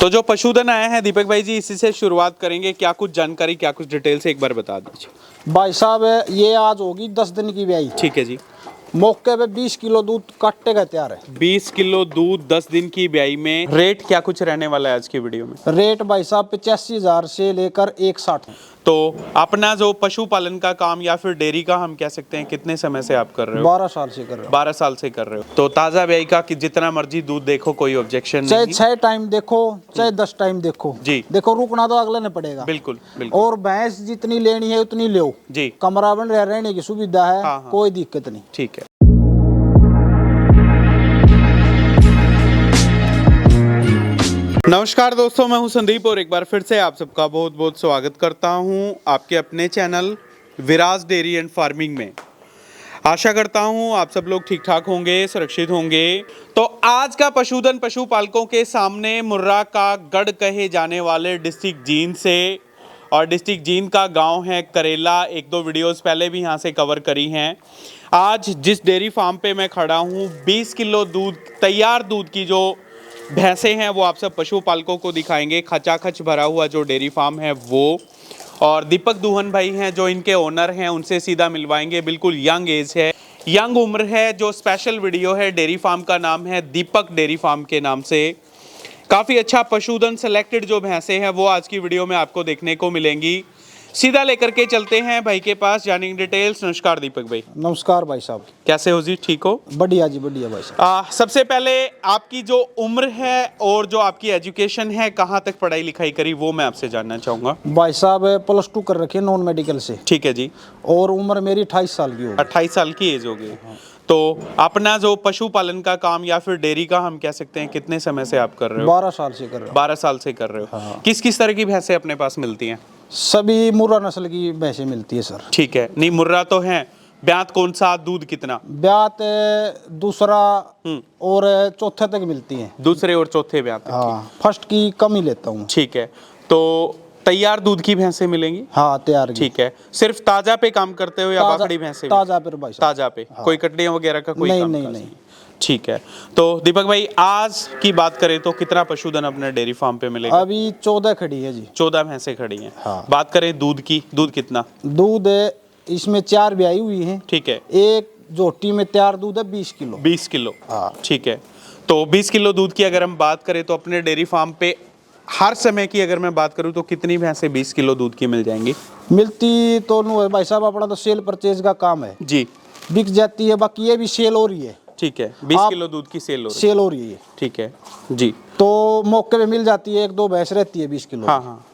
तो जो पशुधन आया है दीपक भाई जी, इसी से शुरुआत करेंगे। क्या कुछ जानकारी, क्या कुछ डिटेल से एक बार बता दीजिए। भाई साहब ये आज होगी 10 दिन की ब्याई। ठीक है जी। मौके पे 20 किलो दूध काटने का तैयार है। 20 किलो दूध 10 दिन की ब्याई में। रेट क्या कुछ रहने वाला है आज की वीडियो में? रेट भाई साहब 85,000 से लेकर 160। तो अपना जो पशुपालन का काम या फिर डेयरी का हम कह सकते हैं, कितने समय से आप कर रहे हो? 12 साल से कर रहे हो। 12 साल से कर रहे हो। तो ताज़ा ब्याई का कि जितना मर्जी दूध देखो, कोई ऑब्जेक्शन चाहे नहीं? 6 टाइम देखो चाहे 10 टाइम देखो जी। देखो, रुकना तो अगले ने पड़ेगा। बिल्कुल बिल्कुल। और भैंस जितनी लेनी है उतनी लो जी। कमरा बन रहने की सुविधा है। हाँ। कोई दिक्कत नहीं। ठीक है। नमस्कार दोस्तों, मैं हूं संदीप और एक बार फिर से आप सबका बहुत बहुत स्वागत करता हूं आपके अपने channel Viraj dairy and farming में। आशा करता हूं आप सब लोग ठीक ठाक होंगे, सुरक्षित होंगे। तो आज का पशुधन पशुपालकों के सामने मुर्रा का गढ़ कहे जाने वाले डिस्ट्रिक्ट जींद से, और डिस्ट्रिक्ट जींद का गांव है करेला। एक दो वीडियोस पहले भी यहां से कवर करी हैं। आज जिस डेयरी फार्म पे मैं खड़ा हूं, 20 किलो दूध, तैयार दूध की जो भैंसें हैं वो आप सब पशुपालकों को दिखाएंगे। खचाखच भरा हुआ जो डेयरी फार्म है वो, और दीपक दुहन भाई हैं जो इनके ओनर हैं, उनसे सीधा मिलवाएंगे। बिल्कुल यंग एज है, यंग उम्र है। जो स्पेशल वीडियो है, डेयरी फार्म का नाम है दीपक डेयरी फार्म के नाम से। काफ़ी अच्छा पशुधन सेलेक्टेड जो भैंसें हैं वो आज की वीडियो में आपको देखने को मिलेंगी। सीधा लेकर के चलते हैं भाई के पास, जानेंगे डिटेल्स। नमस्कार दीपक भाई। नमस्कार भाई साहब, कैसे हो जी? ठीक हो? बढ़िया जी, बढ़िया भाई साहब। सबसे पहले आपकी जो उम्र है और जो आपकी एजुकेशन है, कहाँ तक पढ़ाई लिखाई करी, वो मैं आपसे जानना चाहूँगा। भाई साहब +2 कर रखी है नॉन मेडिकल से। ठीक है जी। और उम्र मेरी 28 साल की होगी। 28 साल की एज हो गई। तो अपना जो पशुपालन का काम या फिर डेयरी का हम कह सकते हैं, कितने समय से आप कर रहे हो? 12 साल से कर रहा हूँ। 12 साल से कर रहे हो। हाँ। किस किस तरह की भैंसें अपने पास मिलती हैं? सभी मुर्रा नस्ल की भैंसें मिलती है सर। ठीक है। नहीं, मुर्रा तो है। ब्यात कौन सा, दूध कितना? ब्यात दूसरा और चौथे तक मिलती है। दूसरे और चौथे ब्यात तक की। हाँ, फर्स्ट की कम ही लेता हूँ। ठीक है। तो तैयार दूध की भैंसें मिलेंगी? हाँ, तैयार की। ठीक है। सिर्फ ताजा पे काम करते हो या बाकड़ी भैंसे भी? ताजा पे भाई साहब। ताजा पे। हाँ। कोई कटड़ियाँ वगैरह का कोई नहीं, काम नहीं, काज नहीं। ठीक है। तो दीपक भाई, आज की बात करें तो कितना पशुधन अपने डेयरी फार्म पे मिलेगा? अभी 14 खड़ी है जी। 14 भैंसें खड़ी हैं। हाँ। बात करें दूध की, दूध कितना? दूध इसमें 4 ब्याई हुई है। ठीक है। एक झोटी में तैयार दूध है 20 किलो। 20 किलो। हाँ। ठीक है। तो 20 किलो दूध की अगर हम बात करें तो अपने डेयरी फार्म पे हर समय की अगर मैं बात करूं तो कितनी भैंसें 20 किलो दूध की मिल जाएंगी? मिलती तो नहीं है भाई साहब, अपना तो सेल परचेज का काम है जी। बिक जाती है। बाकी ये भी सेल हो रही है। ठीक है। 20 किलो दूध की सेल हो रही है। सेल हो रही है। ठीक है जी। तो मौके पे मिल जाती है, 1-2 भैंस रहती है 20 किलो। हाँ हाँ।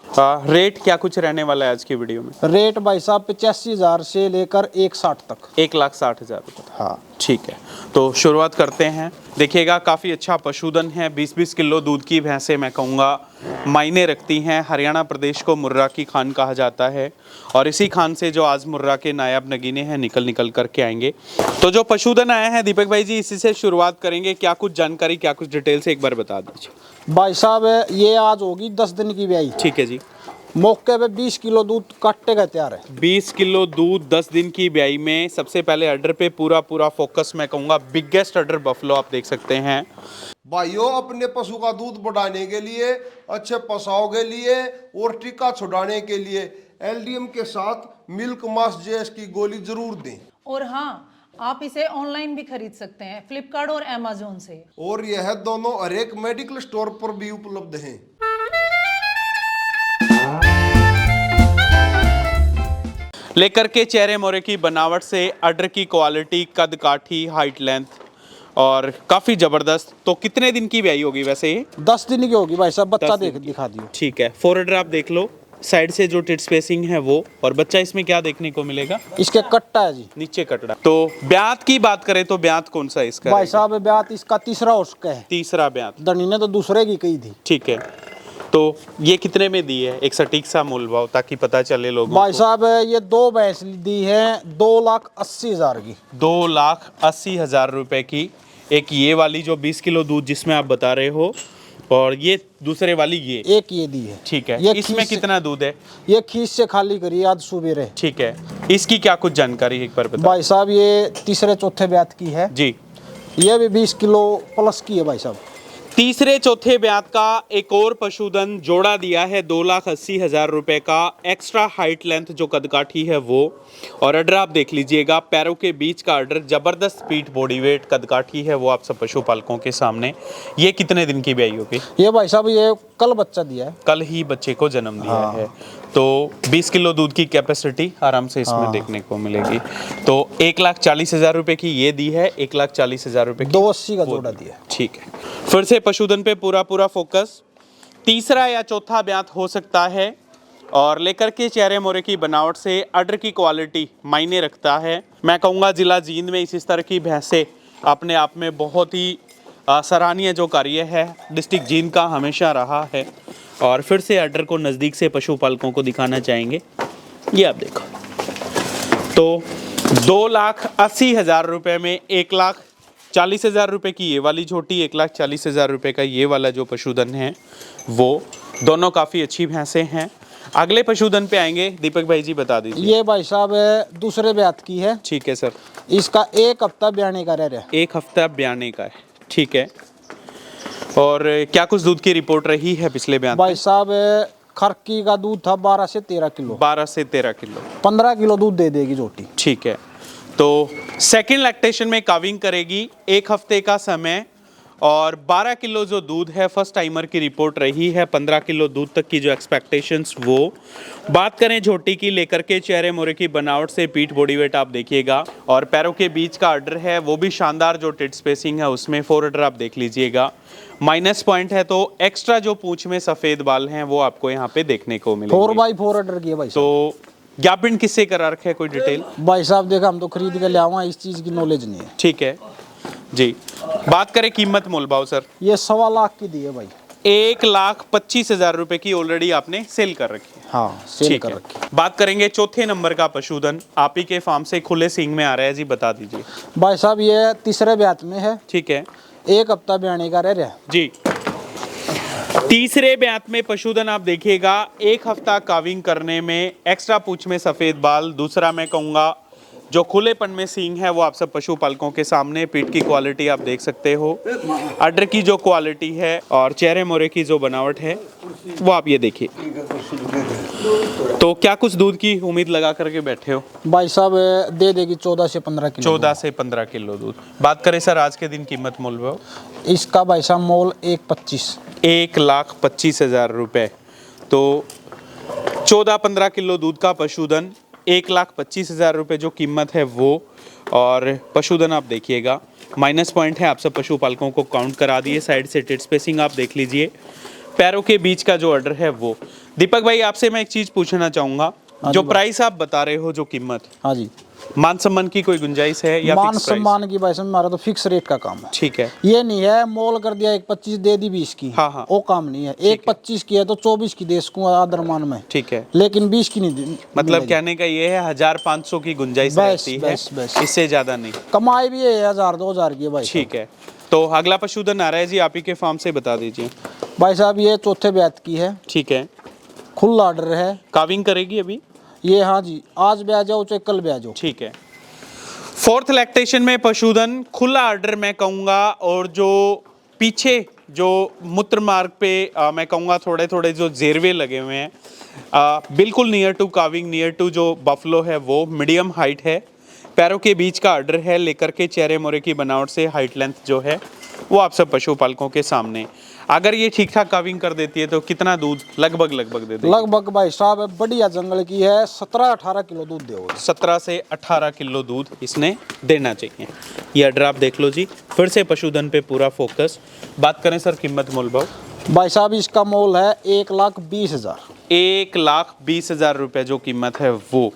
रेट क्या कुछ रहने वाला है आज की वीडियो में? रेट भाई साहब 85,000 से लेकर 160 तक। 1,60,000 रुपये। हाँ। ठीक है। तो शुरुआत करते हैं। देखिएगा, काफ़ी अच्छा पशुधन है। 20-20 किलो दूध की भैंसें मैं कहूँगा मायने रखती हैं। हरियाणा प्रदेश को मुर्रा की खान कहा जाता है, और इसी खान से जो आज मुर्रा के नायाब नगीने हैं निकल करके आएंगे। तो जो पशुधन आया है दीपक भाई जी, इसी से शुरुआत करेंगे। क्या कुछ जानकारी, क्या कुछ डिटेल से एक बार बता दीजिए। भाई साहब ये आज होगी 10 दिन की ब्याई। ठीक है जी। मौके पे 20 किलो दूध काटने का तैयार है। 20 किलो दूध 10 दिन की ब्याई में। सबसे पहले अडर पे पूरा फोकस मैं कहूँगा। बिगेस्ट अडर बफलो आप देख सकते हैं। भाइयों, अपने पशु का दूध बढ़ाने के लिए, अच्छे पसाव के लिए और टीका छुड़ाने के लिए LDM के साथ मिल्क मास JS की गोली जरूर दें। और हाँ, आप इसे ऑनलाइन भी खरीद सकते हैं, फ्लिपकार्ट और अमेजोन से। और यह दोनों हर एक मेडिकल स्टोर पर भी उपलब्ध हैं। लेकर के चेहरे मोरे की बनावट से, अडर की क्वालिटी, कद काठी, हाइट लेंथ और काफ़ी ज़बरदस्त। तो कितने दिन की ब्याई होगी वैसे ये? 10 दिन की होगी भाई साहब। बच्चा 10 दिन की। दिखा दियो। ठीक है। फोर आप देख लो, साइड से जो टिट स्पेसिंग है वो, और बच्चा इसमें क्या देखने को मिलेगा? इसके कट्टा है जी। नीचे कटड़ा। तो ब्यात की बात करें तो ब्यात कौन सा इसका भाई रहेगा? साहब ब्यात इसका तीसरा उसका है। तीसरा ब्यात। धनी ने तो दूसरे की कही थी। ठीक है। तो ये कितने में दी है? एक सटीक सा मूल भाव ताकि पता चले लोगों भाई को। साहब ये 2 भैंस दी है 2,80,000 की। 2,80,000 रुपए की। एक ये वाली जो 20 किलो दूध जिसमें आप बता रहे हो, और ये दूसरे वाली ये एक ये दी है। ठीक है। ये इसमें कितना दूध है? ये खीस से खाली करी आज सुबह। ठीक है। इसकी क्या कुछ जानकारी एक बार बता। भाई साहब ये तीसरे चौथे ब्यात की है जी। ये भी 20 किलो प्लस की है भाई साहब। तीसरे चौथे ब्यात का एक और पशुधन जोड़ा दिया है 2,80,000 रुपए का। एक्स्ट्रा हाइट लेंथ जो कदकाठी है वो, और अडर आप देख लीजिएगा, पैरों के बीच का अडर, जबरदस्त पीठ, बॉडी वेट, कदकाठी है वो आप सब पशुपालकों के सामने। ये कितने दिन की ब्याई होगी? ये भाई साहब ये कल बच्चा दिया है। कल ही बच्चे को जन्म दिया है, तो 20 किलो दूध की कैपेसिटी आराम से इसमें देखने को मिलेगी। तो 1,40,000 रुपए की ये दी है, 1,40,000 रुपए की 280 का जोड़ा दिया है। ठीक है। फिर से पशुधन पे पूरा फोकस। तीसरा या चौथा ब्यात हो सकता है, और लेकर के चेहरे मोरे की बनावट से अडर की क्वालिटी मायने रखता है। मैं कहूँगा जिला जींद में इस तरह की भैंसे अपने आप में बहुत ही सराहनीय जो कार्य है डिस्ट्रिक्ट जींद का हमेशा रहा है। और फिर से अडर को नज़दीक से पशुपालकों को दिखाना चाहेंगे। ये आप देखो, तो 2,80,000 रुपये में 1,40,000 रुपये की ये वाली झोटी, 1,40,000 रुपये का ये वाला जो पशुधन है वो, दोनों काफ़ी अच्छी भैंसे हैं। अगले पशुधन पे आएंगे, दीपक भाई जी बता दीजिए। ये भाई साहब दूसरे ब्यात की है। ठीक है सर। इसका 1 हफ्ता ब्याने का रह रहा है। 1 हफ्ता ब्याने का है, ठीक है। और क्या कुछ दूध की रिपोर्ट रही है पिछले बयान? भाई साहब खरकी का दूध था 12 से 13 किलो। 12 से 13 किलो, 15 किलो दूध दे देगी झोटी। ठीक है। तो सेकेंड लैक्टेशन में काविंग करेगी, 1 हफ्ते का समय, और 12 किलो जो दूध है फर्स्ट टाइमर की रिपोर्ट रही है। 15 किलो दूध तक की जो एक्सपेक्टेशंस वो। बात करें झोटी की, लेकर के चेहरे मोरे की बनावट से पीठ, बॉडी वेट आप देखिएगा, और पैरों के बीच का अडर है वो भी शानदार, जो टिट स्पेसिंग है उसमें 4 अडर आप देख लीजिएगा। माइनस पॉइंट है तो एक्स्ट्रा जो पूंछ में सफेद बाल हैं वो आपको यहाँ पे देखने को मिलेंगे। 4x4 अडर की है भाई साहब। तो ज्ञापन किससे करा रखे है, कोई डिटेल? भाई साहब देखा, हम तो खरीद के ले आवा, इस चीज की नॉलेज नहीं है। ठीक है जी। बात करें कीमत मोल भाव सर? ये 1.25 लाख की दी है भाई। 1,25,000 रुपए की ऑलरेडी आपने सेल कर रखी है। हाँ, सेल ठीक कर है। रखी है। बात करेंगे चौथे नंबर का पशुधन, आप ही के फार्म से खुले सींग में आ रहा है जी, बता दीजिए। भाई साहब ये तीसरे ब्यात में है। ठीक है 1 हफ्ता ब्याने का रह रहा है जी। तीसरे ब्यात में पशुधन आप देखिएगा, 1 हफ्ता काविंग करने में, एक्स्ट्रा पूंछ में सफेद बाल, दूसरा मैं कहूँगा जो खुलेपन में सींग है वो आप सब पशुपालकों के सामने। पीठ की क्वालिटी आप देख सकते हो, अडर की जो क्वालिटी है और चेहरे मोरे की जो बनावट है वो आप ये देखिए। तो क्या कुछ दूध की उम्मीद लगा करके बैठे हो? भाई साहब दे देगी 14 से 15 किलो। 14 से 15 किलो दूध। बात करें सर आज के दिन कीमत मोल भाव? इसका भाई साहब मोल 1,25,000। 1,25,000 रुपये। तो 14-15 किलो दूध का पशुधन, 1,25,000 रुपये जो कीमत है वो। और पशुधन आप देखिएगा, माइनस पॉइंट है, आप सब पशुपालकों को काउंट करा दिए। साइड से टिट स्पेसिंग आप देख लीजिए, पैरों के बीच का जो अडर है वो। दीपक भाई आपसे मैं एक चीज पूछना चाहूंगा, जो प्राइस आप बता रहे हो, जो कीमत, हाँ जी, मान सम्मान की कोई गुंजाइश है या मान फिक्स प्राइस? सम्मान की भाई साहब हमारा तो फिक्स रेट का काम है। ठीक है। ये नहीं है मोल कर दिया 1,25 दे दी 20 की। हाँ, हाँ। वो काम नहीं है। 1,25 की है तो 24 की दे सकूँ आदर मान में। ठीक है। लेकिन 20 की नहीं। मतलब कहने का ये है 1,500 की गुंजाइश बस, रहती है, बस। इससे ज्यादा नहीं। कमाई भी है 1,000-2,000 की है भाई साहब। ठीक है। तो अगला पशुधन आ रहा है जी, आप ही के फार्म से बता दीजिए। भाई साहब ये चौथे ब्यात की है। ठीक है। खुला ऑर्डर है। काविंग करेगी अभी ये, हाँ जी, आज ब्याह जाओ चाहे कल ब्याह जाओ। ठीक है। फोर्थ लैक्टेशन में पशुधन, खुला ऑर्डर मैं कहूँगा, और जो पीछे जो मूत्र मार्ग पे मैं कहूँगा थोड़े थोड़े जो जेरवे लगे हुए हैं, बिल्कुल नियर टू काविंग, नियर टू जो बफलो है वो। मीडियम हाइट है, पैरों के बीच का ऑर्डर है, लेकर के चेहरे मोरे की बनावट से हाइट लेंथ जो है वो आप सब पशुपालकों के सामने। अगर ये ठीक ठाक काविंग कर देती है तो कितना दूध लगभग दे देगी? लगभग भाई साहब बढ़िया जंगल की है, 17-18 किलो दूध देगा। 17 से 18 किलो दूध इसने देना चाहिए। ये ऑर्डर आप देख लो जी। फिर से पशुधन पे पूरा फोकस। बात करें सर कीमत मोल भाव? भाई साहब इसका मोल है 1,20,000। 1,20,000 रुपए जो कीमत है वो।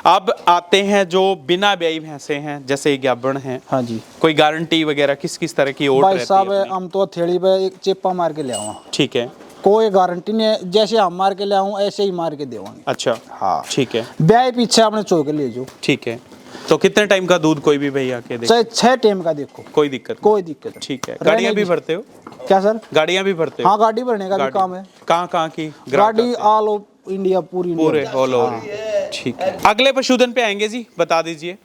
अब आते हैं जो बिना ब्याई भैंसे हैं, जैसे ग्याबण हैं। हाँ जी। कोई गारंटी वगैरह किस तरह की ओट भाई रहती साहब है अपनी? हम तो थेड़ी पे एक चेपा मार के ले आवा। ठीक है। कोई गारंटी नहीं है, जैसे हम मार के ले आऊँ ऐसे ही मार के देवांगे। अच्छा, हाँ ठीक है। ब्याह पीछे आपने चो के ले जाओ। ठीक है। तो कितने टाइम का दूध कोई भी भैया के दे? चाहे 6 टाइम का देखो, कोई दिक्कत नहीं। कोई दिक्कत नहीं। ठीक है। गाड़ियाँ भी भरते हो? क्या सर? गाड़ियाँ भी भरते हो? हाँ, गाड़ी भरने का भी काम है। कहाँ की ग्राहक गाड़ी ऑल ओवर इंडिया, पूरी पूरे इंडिया। All over. ठीक है। अगले पशुधन पे आएंगे जी, बता दीजिए।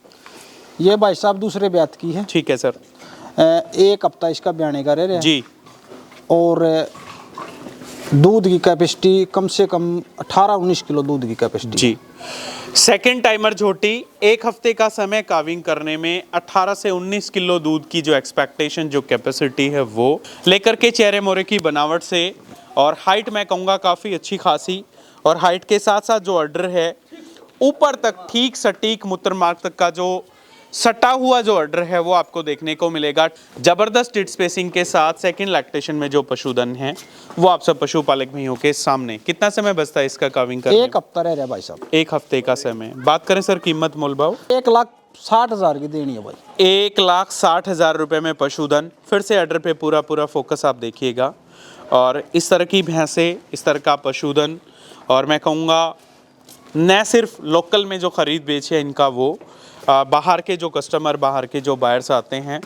ये भाई साहब दूसरे ब्यात की है। ठीक है सर। 1 हफ्ता इसका ब्याने का रह रहा है जी। और दूध की कैपेसिटी कम से कम 18-19 किलो दूध की कैपेसिटी। जी। सेकंड टाइमर झोटी, 1 हफ्ते का समय काविंग करने में 18 से 19 किलो दूध की जो एक्सपेक्टेशन, जो कैपेसिटी है वो लेकर के चेहरे मोरे की बनावट से, और हाइट मैं कहूँगा काफ़ी अच्छी खासी, और हाइट के साथ साथ जो ऑर्डर है ऊपर तक ठीक सटीक मूत्र मार्ग तक का जो सटा हुआ जो ऑर्डर है वो आपको देखने को मिलेगा। जबरदस्त टिट स्पेसिंग के साथ सेकंड लैक्टेशन में जो पशुधन है वो आप सब पशुपालक भाइयों के सामने। कितना समय बचता है इसका काविंग करने? 1 हफ्ता रह रहा है भाई साहब। 1 हफ्ते का समय। बात करें सर कीमत मोल भाव? 1,60,000 की देनी है भाई। 1,60,000 रुपए में पशुधन। फिर से ऑर्डर पे पूरा फोकस आप देखिएगा, और इस तरह की भैंसे, इस तरह का पशुधन, और मैं कहूँगा न सिर्फ लोकल में जो खरीद बेच है इनका, वो बाहर के जो कस्टमर, बाहर के जो बायर्स आते हैं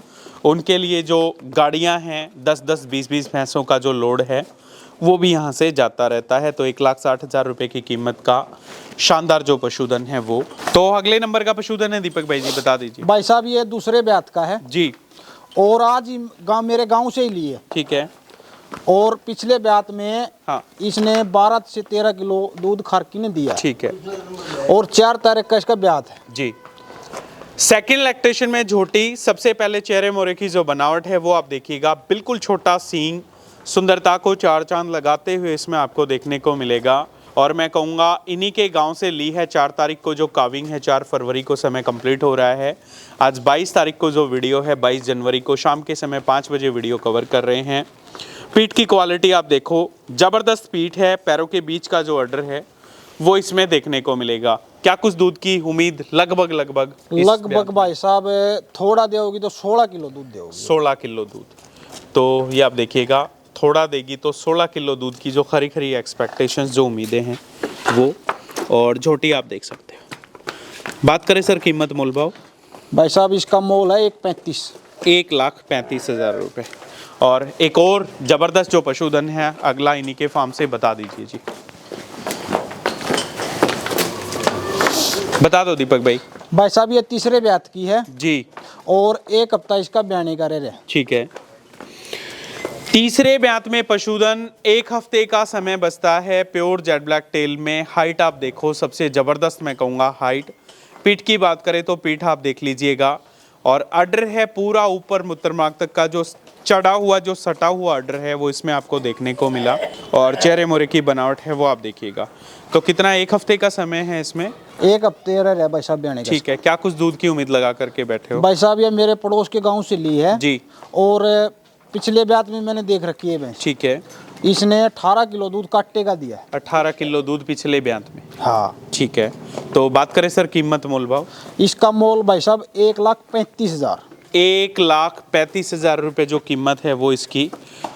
उनके लिए जो गाड़ियां हैं 10-10, 20-20 भैंसों का जो लोड है वो भी यहां से जाता रहता है। तो 1,60,000 रुपए की कीमत का शानदार जो पशुधन है वो। तो अगले नंबर का पशुधन है दीपक भाई जी, बता दीजिए। भाई साहब ये दूसरे ब्यात का है जी। और आज ही मेरे गांव से ही लिए। ठीक है। और पिछले ब्यात में हाँ। इसने 12 से 13 किलो दूध खारकी ने दिया। ठीक है। और 4 तारीख का इसका ब्यात है। जी। सेकेंड लैक्टेशन में झोटी, सबसे पहले चेहरे मोरे की जो बनावट है वो आप देखिएगा, बिल्कुल छोटा सींग, सुंदरता को 4 चांद लगाते हुए इसमें आपको देखने को मिलेगा। और मैं कहूँगा इन्हीं के गांव से ली है। 4 तारीख को जो काविंग है, 4 फरवरी को समय कंप्लीट हो रहा है। आज 22 तारीख को जो वीडियो है, 22 जनवरी को शाम के समय 5 बजे वीडियो कवर कर रहे हैं। पीठ की क्वालिटी आप देखो, ज़बरदस्त पीठ है। पैरों के बीच का जो ऑर्डर है वो इसमें देखने को मिलेगा। क्या कुछ दूध की उम्मीद? लगभग भाई साहब थोड़ा देगी तो 16 किलो दूध देगी। 16 किलो दूध। तो ये आप देखिएगा, थोड़ा देगी तो 16 किलो दूध की जो खरी एक्सपेक्टेशंस, जो उम्मीदें हैं वो। और झोटी आप देख सकते हो। बात करें सर कीमत मोल भाव? भाई साहब इसका मोल है 1,35,000। 1,35,000 रुपये। और एक और ज़बरदस्त जो पशुधन है अगला इन्हीं के फार्म से, बता दीजिए जी। बता दो दीपक भाई। भाई साहब ये तीसरे ब्यात की है जी। और 1 हफ्ता इसका ब्याने का रह। ठीक है। तीसरे ब्यात में पशुधन, 1 हफ्ते का समय बचता है। प्योर जेड ब्लैक टेल में। हाइट आप देखो, सबसे ज़बरदस्त मैं कहूँगा हाइट। पीठ की बात करें तो पीठ आप देख लीजिएगा, और ऑर्डर है पूरा ऊपर मूत्रमार्ग तक का जो चढ़ा हुआ, जो सटा हुआ ऑर्डर है वो इसमें आपको देखने को मिला। और चेहरे मोरे की बनावट है वो आप देखिएगा। तो कितना 1 हफ्ते का समय है इसमें? 1 हफ्ते रह रहा भाई साहब ब्याने का। ठीक है। क्या कुछ दूध की उम्मीद लगा करके बैठे हो? भाई साहब ये मेरे पड़ोस के गांव से ली है जी। और पिछले ब्यात में मैंने देख रखी है भैंस। ठीक है। इसने 18 किलो दूध काटे का दिया है। 18 किलो दूध पिछले ब्यात में। हाँ। ठीक है। तो बात करें सर कीमत मोल भाव? इसका मोल भाई साहब 1,35,000। 1,35,000 रुपये जो कीमत है वो इसकी।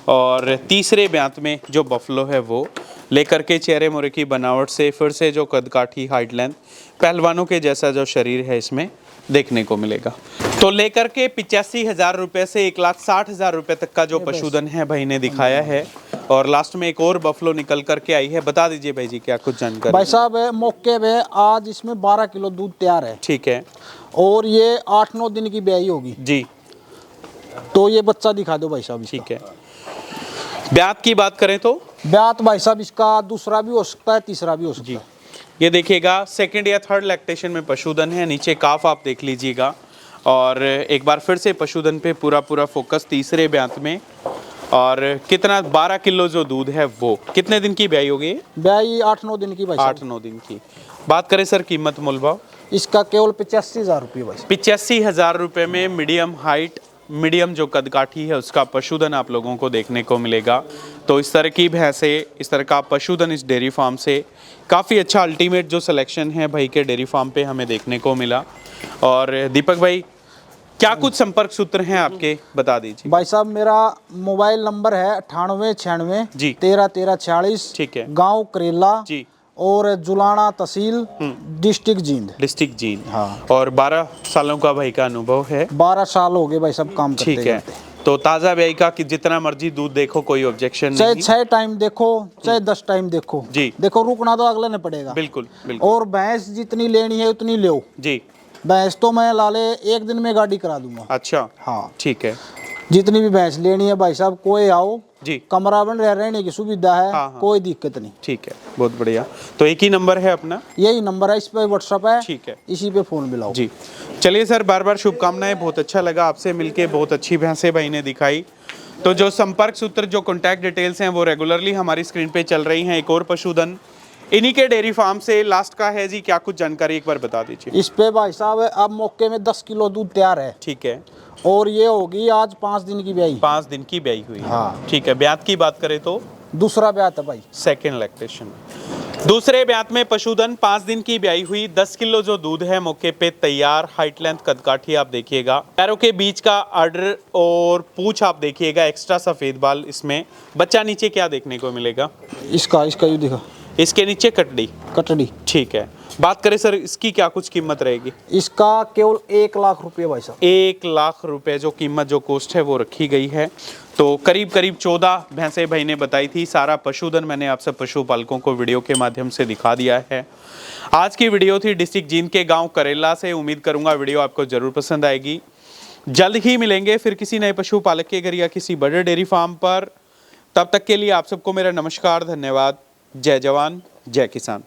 और तीसरे ब्यात में जो बफलो है वो लेकर के चेहरे मोरे की बनावट से, फिर से जो कदकाठी, हाइट लेंथ, पहलवानों के जैसा जो शरीर है इसमें देखने को मिलेगा। तो लेकर के 85,000 रुपये से 1,60,000 रुपये तक का जो पशुधन है भाई ने दिखाया है। और लास्ट में एक और बफलो निकल करके आई है, बता दीजिए भाई जी क्या कुछ जानकारी? भाई साहब मौके पे आज इसमें 12 किलो दूध तैयार है। ठीक है। और ये 8-9 दिन की ब्याई होगी। जी। तो ये बच्चा दिखा दो भाई साहब। ठीक है। ब्यात की बात करें तो ब्यात भाई साहब इसका दूसरा भी हो सकता है, तीसरा भी हो सकता है। ये देखिएगा, सेकंड या थर्ड लैक्टेशन में पशुधन है। नीचे काफ आप देख लीजिएगा। और एक बार फिर से पशुधन पे पूरा फोकस तीसरे ब्यात में। और कितना 12 किलो जो दूध है वो कितने दिन की ब्याई होगी? ब्याई 8-9 दिन की भाई साहब। 8-9 दिन की। बात करें सर कीमत मोल भाव? इसका केवल 85,000 रुपये भाई। 85,000 रुपये में मीडियम हाइट, मीडियम जो कदकाठी है उसका पशुधन आप लोगों को देखने को मिलेगा। तो इस तरह की भैंसे, इस तरह का पशुधन इस डेयरी फार्म से काफ़ी अच्छा अल्टीमेट जो सिलेक्शन है भाई के डेयरी फार्म पे हमें देखने को मिला। और दीपक भाई क्या कुछ संपर्क सूत्र हैं आपके, बता दीजिए। भाई साहब मेरा मोबाइल नंबर है 9896 जी 131346। ठीक है। गांव करेला जी। और जुलाना तहसील, डिस्ट्रिक्ट जींद। डिस्ट्रिक्ट जींद। हाँ। और 12 सालों का भाई का अनुभव है। 12 साल हो गए भाई सब काम करते ठीक है। तो ताज़ा ब्याई का कि जितना मर्जी दूध देखो कोई ऑब्जेक्शन चाहे नहीं। 6 टाइम देखो चाहे 10 टाइम देखो। जी। देखो रुकना तो अगले ने पड़ेगा। बिल्कुल बिल्कुल। और भैंस जितनी लेनी है उतनी लो। जी। भैंस तो मैं लाले 1 दिन में गाड़ी करा दूंगा। अच्छा। हाँ। ठीक है। जितनी भी भैंस लेनी है भाई साहब कोई आओ, जी। कमरा बन रहा, रहने की सुविधा है, हाँ, हाँ। कोई दिक्कत नहीं। ठीक है, बहुत बढ़िया। तो एक ही नंबर है अपना? यही नंबर है, इस पे व्हाट्सएप है। ठीक है। इसी पे फोन मिलाओ। जी चलिए सर, बार बार शुभकामनाएं, बहुत अच्छा लगा आपसे मिलके, बहुत अच्छी भैंसें भाई ने दिखाई। तो जो संपर्क सूत्र, जो कॉन्टैक्ट डिटेल्स हैं वो रेगुलरली हमारी स्क्रीन पे चल रही हैं। एक और पशुधन इन्हीं के डेयरी फार्म से लास्ट का है जी, क्या कुछ जानकारी एक बार बता दीजिए। इस पे भाई साहब अब मौके में 10 किलो दूध तैयार है, ठीक है, और ये होगी आज 5 दिन की ब्याई। 5 दिन की ब्याई हुई है। हाँ। ठीक है, ब्यात की बात करें तो दूसरा ब्याह था भाई। Second lactation. दूसरे ब्यात में पशुधन 5 दिन की ब्याई हुई, 10 किलो जो दूध है मौके पे तैयार। हाइट लेंथ कदकाठी आप देखिएगा, पैरों के बीच का आर्डर और पूंछ आप देखिएगा, एक्स्ट्रा सफेद बाल इसमें। बच्चा नीचे क्या देखने को मिलेगा? इसका यू दिखा, इसके नीचे कटड़ी। कटड़ी। ठीक है, बात करें सर इसकी क्या कुछ कीमत रहेगी? इसका केवल 1 लाख रुपये भाई साहब। 1 लाख रुपए जो कीमत, जो कॉस्ट है वो रखी गई है। तो करीब करीब 14 भैंसें भाई ने बताई थी। सारा पशुधन मैंने आप सब पशुपालकों को वीडियो के माध्यम से दिखा दिया है। आज की वीडियो थी डिस्ट्रिक्ट जींद के गांव करेला से। उम्मीद करूंगा वीडियो आपको जरूर पसंद आएगी। जल्द ही मिलेंगे फिर किसी नए पशुपालक के घर या किसी बड़े डेयरी फार्म पर। तब तक के लिए आप सबको मेरा नमस्कार, धन्यवाद। जय जवान, जय किसान।